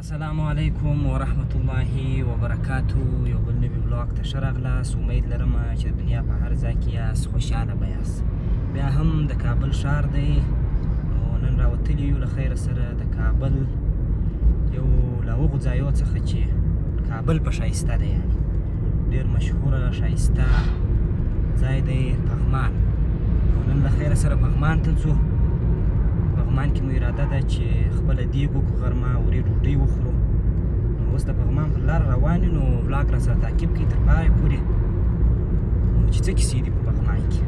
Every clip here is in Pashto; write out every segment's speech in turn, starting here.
السلام علیکم ورحمت الله وبرکاتو. یو بل نوي بلاګ ته ښه راغلاست. امید لرم چې د دنیا په هر ځای کې یاست خوشحاله به یاست. بیا هم د کابل ښار دی، نو نن راوتلي یو له خیره سره د کابل یو له هغو ځایو څخه چې کابل په ښایسته دی، یعنې ډېر مشهوره ښایسته ځای دی پغمان. نو نن له خیره سره پغمان ته ځو. پغمان کې مو اراده ده چې خپله دیګ وکړو، غرمه وړې ډوډۍ وخورو. نو اوس د پغمان پر لاره روان یو، نو ولاګ را سره تعقیب کړئ تر پایه پورې، نو چې څه کیسې دي په پغمان کې.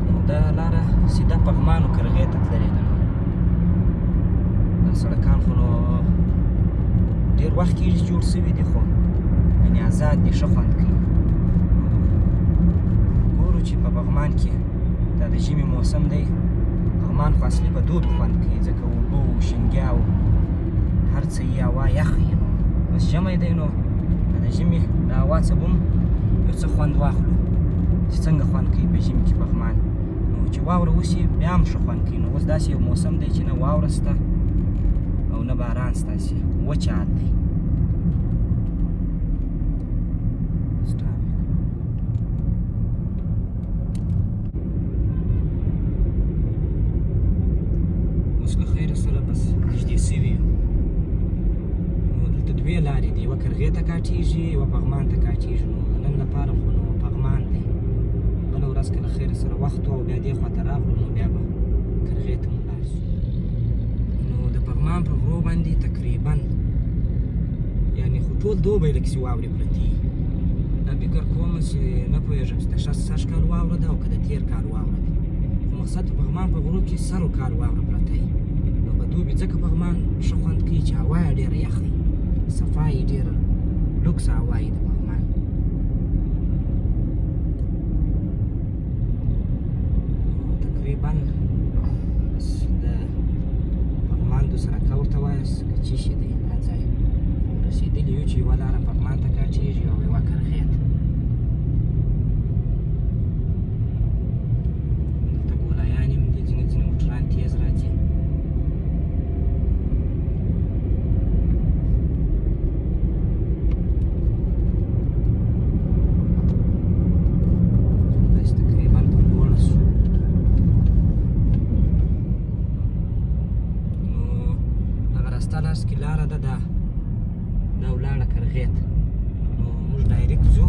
نو دا لاره سیده پغمان او کرغې ته تللې ده. سړکان خو نو ډېر وخت کېږي جوړ شوي دي، خو یعنې ازاد دي، ښه خوند کوي. ګورو چې په پغمان کې دا د ژمي موسم دی. پغمان خو اصلي په دوبي خوند کوي، ځکه اوبه و شینګیا و هر څه یي، هوا یخ وي. نو بس ژمی دی، نو د ژمي د هوا څه به هم یو څه خوند واخلو چې څنګه خوند کوي په ژمي کې پغمان. نو چې واوره وسي بیا هم ښه خوند کوي. نو اوس داسې یو موسم دی چې نه واوره شته او نه باران ستاسې، وچ حال دی. اوس له خیره سره بس نږدې سوي یو. نو دلته دوې لارې دي، یوه کرغې ته کاټېږي، یوه پغمان ته کاټېږي. نو د نن لپاره خو نو پغمان دی. بله ورځ که له خیره سره وخت و او بیا دې خوا ته راغلو، نو بیا به کرغې ته مو لاړ شو. پغمان پر غرو باندې تقریبا یعنې خو ټول دوبی لکسې واورې پرتې. دا فکر کوم چې نه پوهېږم چې د سږ کال واوره ده او که د تېر کال واوره ده، خو مقصد په پغمان په غرو کې سرو کال واوره پرته وي. نو په دوبي ځکه پغمان ښه خوند کوي چې هوا یې ډېره یخه وي، صفا یې ډېره لوکس هوا یې د پغمان. تقریبا بس د پغمان سرکه ورته وایاست که څه شی دی دا ځای. رسېدلي یو چې یوه لاره پغمان ته کاټېږي او یوه کرغې ته. دلته ګولایان هم دي، ځینې ځینې موټران تېز راځي. داسې تقریبا په لوړه شو. راسته لاس کې لاره ده، دا ولاړه کرغې ته. نو موږ ډایرکټ ځو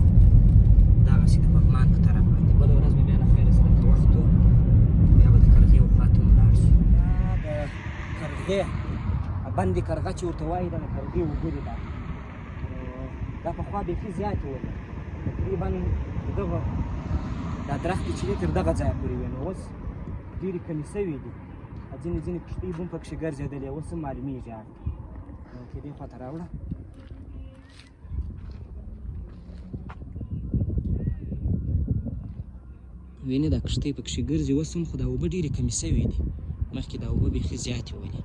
دغسې د پغمان په طرف باندې. بله ورځ به بیا له خیره سره که وخت و بیا به د کرغې خوا ته مو لاړ شو. دا د کرغې بندې کرغه چې ورته وایي، دا د کرغې اوبه دي. دا پخوا بیخي زیاتې وې، تقریبا دغه دا درختې چې دی تر دغه ځایه پورې وې. نو اوس ډېرې کمې سوي دي، ځینې ځینې کښتۍ به هم پکښې ګرځېدلې، اوس هم معلومېږي. نو که دې خوا ته راوړه. وینې دا کښتۍ پکښې ګرځي اوس هم، خو دا اوبه ډېرې کمې سوي دي. مخکې دا اوبه بیخي زیاتې ولې.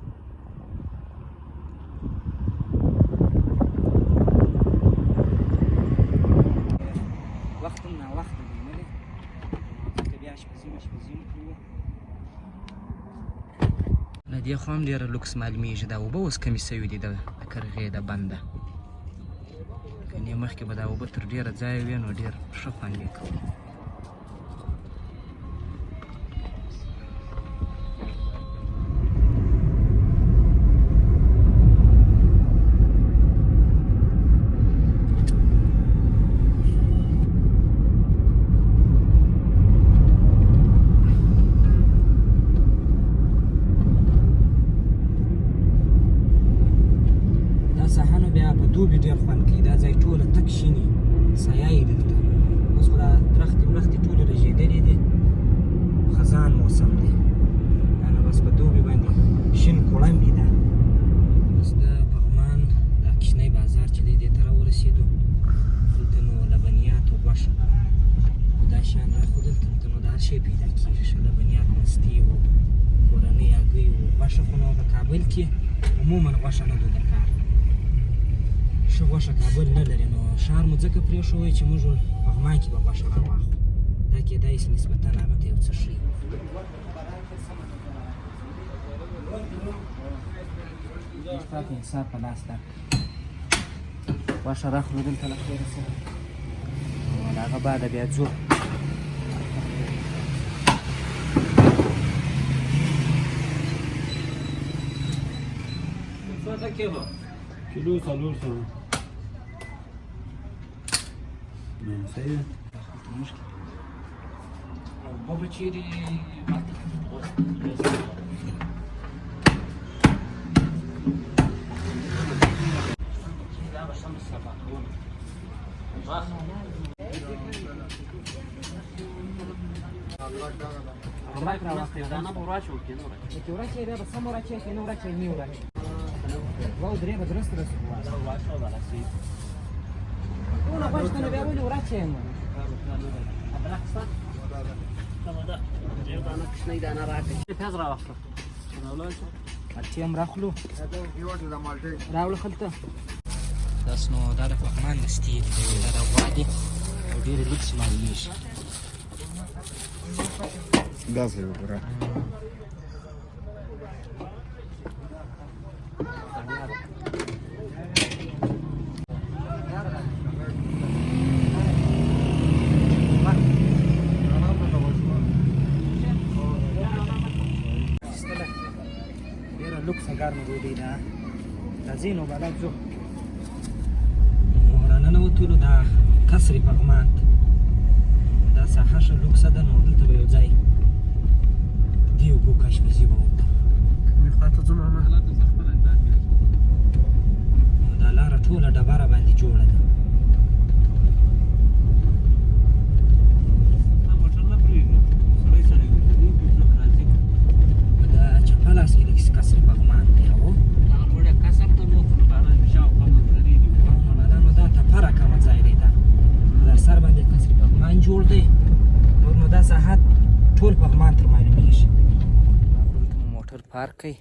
وخت هم ناوخته دی نه دی، ځکه بیا اشپزي مشپزي هم کوو. له دې خوا هم ډېره لوکس معلومېږي. دا اوبه اوس کمې سوي دي د کرغې د بنده. کنې مخکې به دا اوبه تر ډېره ځایه وې، نو ډېر ښه خوند یې کوو. دوبي ډېر خوند کوي، دا ځای ټوله تک شین وي، سایه یې دلته. اوس خو دا درختې ورختې ټولې رژېدلې دي، خزان موسم دی. دا نو بس په دوبي باندې شین کوړم وي. دا اوس د پغمان دا کوچنی بازار چې دی دې ته راورسېدو. دلته نو لبنیات و غوښه او دا شیان راښودل. دلته نو دا هر شی پیدا کېږي، ښه لبنیات، مستې و، کورنۍ هګۍ و. غوښه خو نو په کابل کې عموما غوښه نه دو د کار. ښه غوښه کابل نه لري نو ښار مو ځکه پرېښوی چې موږ پغمان کې به غوښه راواخلو دا کېدای شي نسبتا هغه ته یو څه ښي تاسو حساب په لاس درکړه غوښه راخلو دلته له خیره سره له هغه بعده بیا ځو کیلو 400 صحیح ده بابا چیرې واو درې به درست رسو ټوله غوښه نه بیا ولې ورچه یم پیاز راواخله مالټې هم راخلو راوړه خلته داس نو دا د پغمان دستي دي دا د غوا دي او ډېرې لوکس معلومېږي داسې وګوره لوکس ګرمه ډوډۍ ده راځئ نو بالا ځو راننوتلو دا قصر پغمان ته دا ساحه ښه لوکسه ده نو دلته به یو ځای دې اوبو کاشمزي به وکړو کومې خواته ځو ماما نو دا لاره ټوله ډبره باندې جوړه ده دا چپلاس کې د قصر پغمان دی او تپره کومه ځای دی دا در سر باندې قصر پغمان جوړ دی نو دا ساحه ټول پغمان تر معلومیږي دلته مو موټر پارک کوي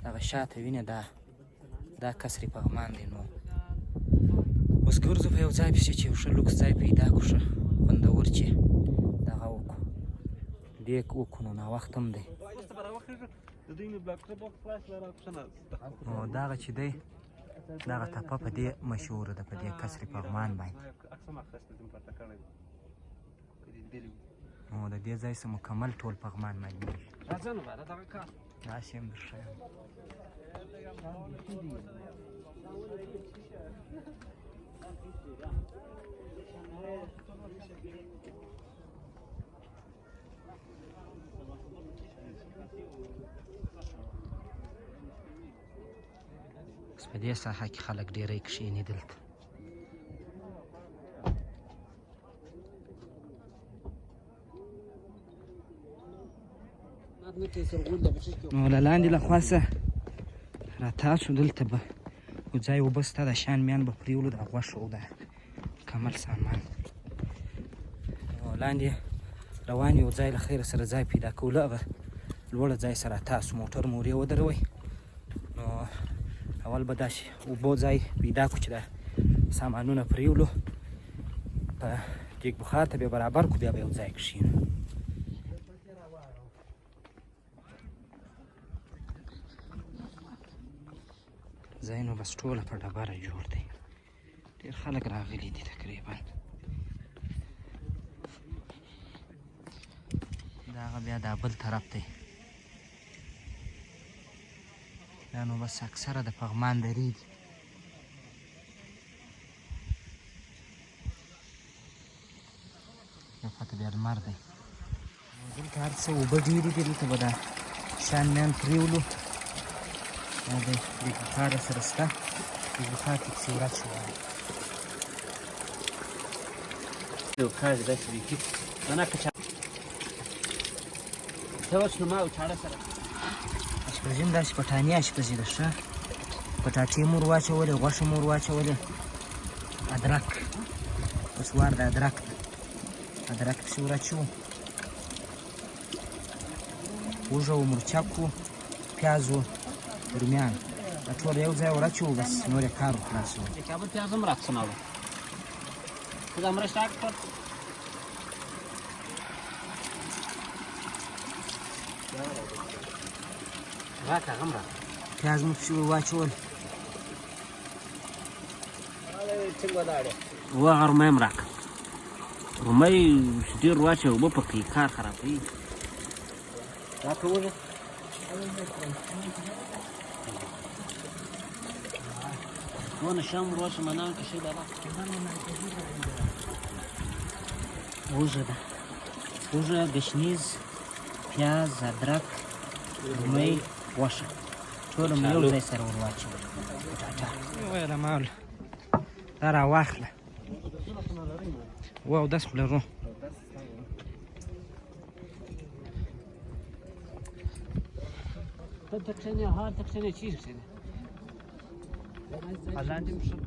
دغه شاته وینه دا قصر پغمان دی نو اوس ګرځو په یو ځای پسې چې یو ښه لوکس ځای پیدا کړو ښه خوندور چې دغه وکړو ډېک وکړو نو ناوخت هم دی نو دغه چې دی دغه تپه په دې مشهوره ده په دې قصر پغمان باندې نو د دې ځای څخه مکمل ټول پغمان معلومیږي داسې هم درښیم اوس په دې ساحه کې خلک ډېری کښېني دلته نو له لاندې له خوا څه راتاسو دلته به یو ځای اوبه سته د شان میان به پرېولو د غوښو او د کمل سامان نو لاندې روان یو ځای له خیره سره ځای پیدا کولو هغه لوړه ځای سره تاسو موټر مو ورې ودروئ نو اول به داسې اوبو ځای پیدا کړو چې د سامانونه پرېولو په دیګ بخار ته بیا برابر کړو بیا به یو ځای کښېنو ځای نو بس ټوله په ډبره جوړ دی ډېر خلک راغلي دي تقریبا دا هغه بیا دا بل طرف دی دا نو بس اکثره د پغمان درې دي دا خواته بیا لمر دی دلته هر څه اوبه ډېرې دي دلته به دا شان میان پرېولو دا د بخار سره شته بخار کې پسې ورځ شو اشپزي هم داسې پټاني اشپزي ده ښه پټاټې مو ور واچولې غوښه مو ور واچولې ادرک اوس وار د ادرک ده ادرک پسې ور اچوو هوږه و مرچک و پیاز و رومیان دا ټول یو ځای ورچوو بس نور یې کار وخلاصوو د کابل پیاز هم راڅنوه خو دا مرسته کړ راکړه هغه هم راکړه پیاز مو پسې واچول وهغه رومۍ هم راکړه رومۍ چې ډېر واچوي اوبه پکې کار خرابوي راکړه وږه دونه شام ور واچوه منان که شی دغه وږه ده وږه ګشنیز پیاز ادرک رومۍ غوښه ټول مو یو ځای سره ور واچوو ویله ماوله دا راواخله و اودس خو لرو ته تکشنې هار تکشنې چیرې کښېنې لاندې مو ښه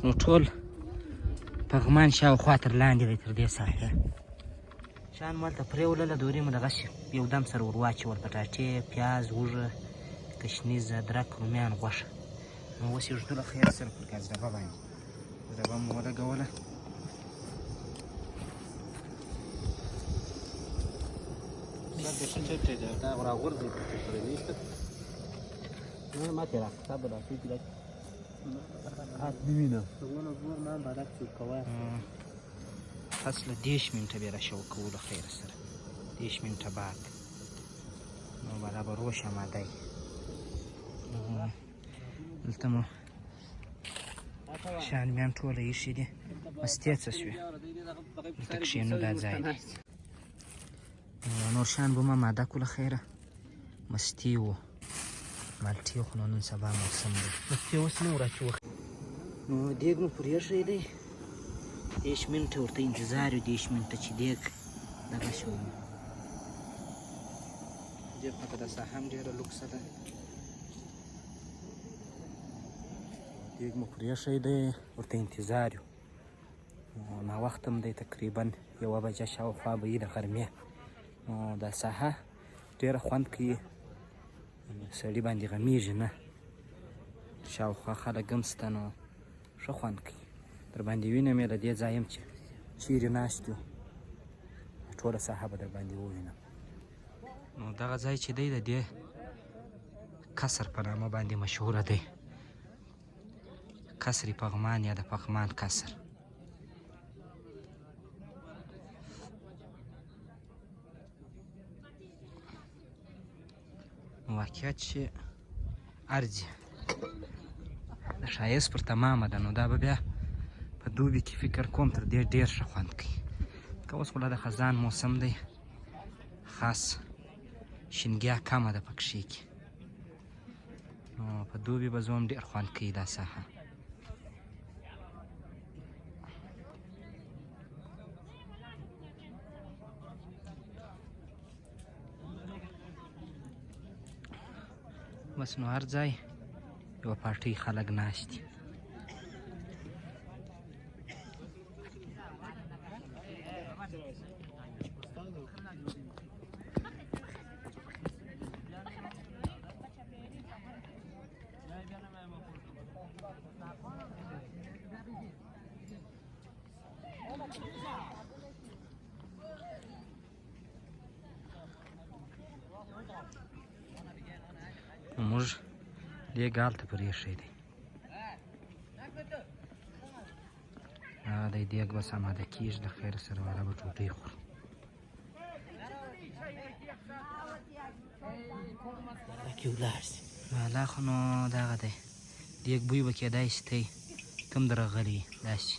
نو ټول پغمان شاوخوا تر لاندې دی تر دې ساحې شان مالته پرېولله دورې مو دغسې یو دم سره ور واچول پټاټې پیاز وږه ګشنیز ادرک رومیان غوښه نو اوس یې ږدو له خیر سره پر ګاز ډبه باندې ډبه مو ولګوله دا راغورځي پرې نشته نه ماتې راکړه تا به راسوي چې نمینه پس له 10 منټه بیا راشو کوو له خیر سره 10 منټه بعد نو بالا به روش آماده وي دلته مو شانمیان ټوله ایښي دي مستې څه شوې دلته کښېنو دا ځای دی نور شیان به مو آماده کړو له خیره مستې وو مالټې خو نو نن سبا موسم دی مستې اوس نه وراچوو نو دیګ مو پرې ایښی دی 10 منټه ورته انتظار یو 10 منټه چې دیګ دغه شو دې خواته دا ساحه هم ډېره لوکسه ده دیګ مو پرې ایښی دی ورته انتظار یو ناوخته هم دی تقریبا 1 بجه شاوخوا به وي د غرمې نو دا ساحه ډېره خوند کوي سړي باندې غمیږي نه شاوخوا خلک هم شته نو ښه خوند کوي در باندې وینم یې له دې ځای یم چې چیرې ناست یو ټوله ساحه به در باندې ووینم نو دغه ځای چې دی د دې کسر په نامه باندې مشهوره دی کسر پغمان یا د پغمان کسر واقعیت چې ارځي د ښایست پر تمامه ده نو دا به بیا په دوبي کې فکر کوم تر دې ډېر ښه خوند کوي که اوس خو لا د خزان موسم دی خاص شینګیا کمه ده پکښې کې نو په دوبي به زه هم ډېر خوند کوي دا ساحه بس نو هر ځای یوه پارټۍ خلک ناست دي موږ دې ګال ته پرې ایښی دی هغه دی دیګ بس اماده کېږي د خیر سره والا به ډوډۍ خورو پکې ولاړ شي والا خو نو دغه دی دیګ بوی به کېدای شي تی کوم د راغلي داسې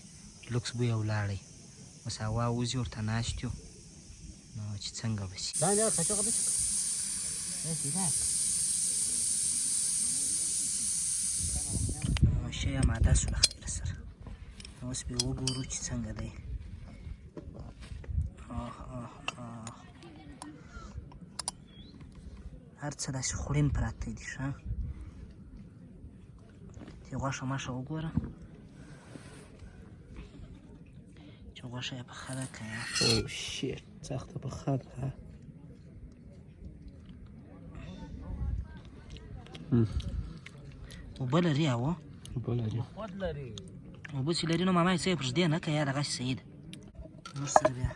لوکس بوی ولاړی اوس هوا وځي ورته ناست یو نو چې څنګه به شي شی آماده شو له خیر سره اوس به وګورو چې څنګه دی هر څه داسې خوړین پراته دي ښه دې غوښه ماشه وګوره چې چې غوښه یې پخه ده که او شیټ سخته پخه ده. اوبه لري او اوبه لري. خود لري اوبه چې لري نو ماما یې څه یې پرېږدې نه که یا دغسې صحیح ده. نور سره بیا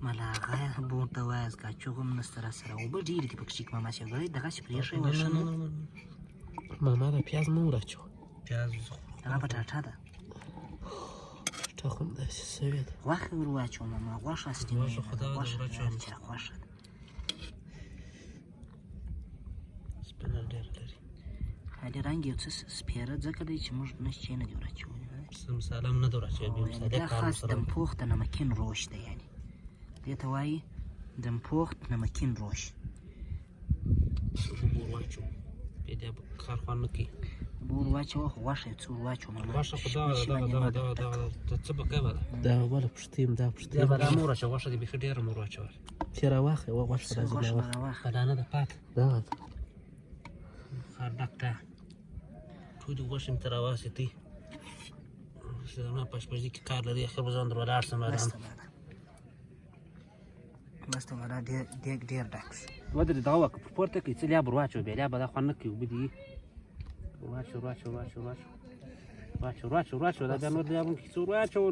ملاغه به ورته وایاست کاچوغ هم نشته راسره اوبه ډېرې دي پکې ماما چې ګړی دغسې پرېښی ورشه ماما د پیاز مه وراچوه. پیاز هغه پټاټه ده پټه خو همداسې سوې ده. غوښه ور واچوه ماما غوښه سټیمې ده غوښه چې غوښه ده سپینه ډېره لري. خالي رنګ یو څه سپېره ځکه دی چې موږ نه شی نه دي وراچولی مصاله هم نه ده وراچوې. دا خاص دمپوخت نمکین روش دی یعنې دې ته وایي دمپوخت نمکین روش. اوبه ور واچوه بیا دې کار خوند نه کوي. اوبه ور واچوه خو غوښه یو څه ور واچوه ماما غوښه خو دغه څه پکې به ده. دا بله پښتۍ یم دا پښتۍ دا به دا مه وراچوه غوښه دې بیخي ډېره مه وراچوه. چې راواخلې وه غوښه راځي غوښه راواخلې. به راواخلې بلانه ده پاته دغه ده خار ډک ده ټولې غوښې مې ته راواخېستې. زما په اشپزي کې کار لري اخر به زه اندر ولاړ شم بس ته والا دیګ ډېر ډک شو. ودرې دغه وکړه په پورته کړي څه لیاب ور واچوه بیا لیاب به دا خوند نه کوي اوبه دي واچوه دا بیا نور لیاب هم کښې څه ور واچوه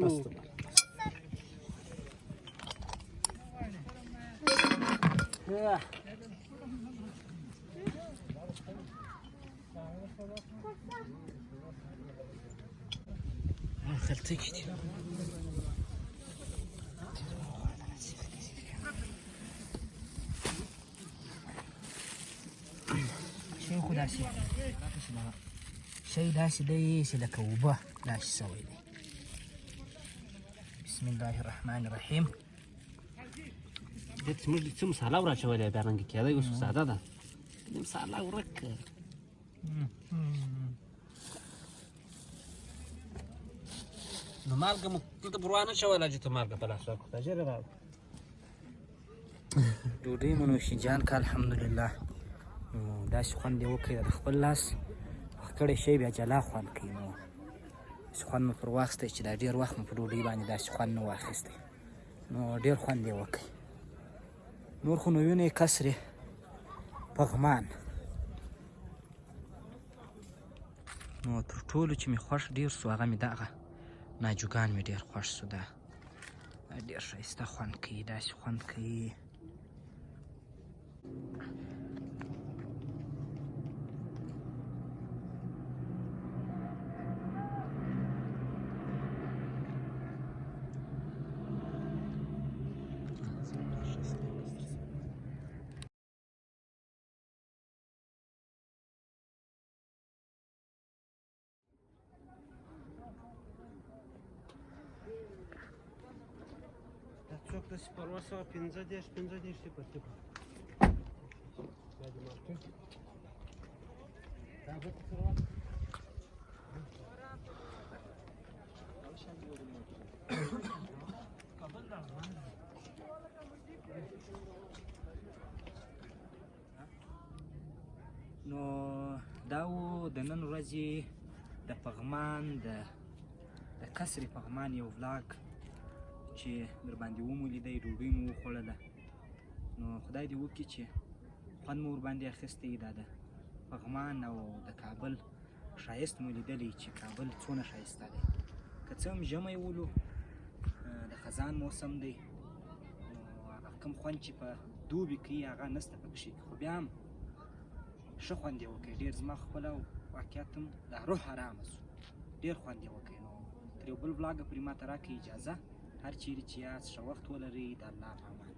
نو خلطه کې دي. شی خو داسې شی داسې دی چې لکه اوبه داسې سوی دی. بسم الله الرحمن الرحیم. دې ته موږ څه مساله وراچولې بیا رنګه کېدی اوس ساده ده دې مساله ورک کړه. نو مالګه مو دلته پر وانهچوله چې ته مالګه په لاس راکړو دا ژر یې راوړه. ډوډۍ مو نوشیجان که الحمدلله نو داسې خوند یې وکړی د خپل لاس کړی شی بیا جلا خوند کوي. نو داسې خوند مو پر واخیستی چې دا ډېر وخت مو په ډوډۍ باندې داسې خوند نه واخیستی نو ډېر خوند یې وکړی. نور خو نویونه یې کسرې پغمان. نو تر ټولو چې مې خوښ ډېر سو هغه مې دغه ناجوګان مې ډېر خوښ سو. دا ډېر ښایسته خوند کوي داسې خوند کوي. دا څوک داسې پروا سوه 15 دېرش دی په تیپه دا د مارکېټ دا به څه روان نو دا و د نن ورځې د پغمان د کسرې پغمان یو ولاګ چې در باندې ومو لیدی ډوډۍ مو وخوړله. نو خدای دې وکړي چې خوند مو ورباندې اخیستی دا د پغمان او د کابل ښایست مو لیدلی چې کابل څونه ښایسته دی. که څه هم ژمی ولو د خزان موسم دی نو هغه کوم خوند چې په دوبي کوي هغه نشته پکښې خو بیا هم ښه خوند یې وکړی ډېر زما خپله واقعیت هم د روح ارامه شو ډېر خوند یې وکړی. نو تر یو بل ولاګه پرې ماته راکړئ اجازه هر چیرې چې یاست ښه وخت ولرئ د الله په امان.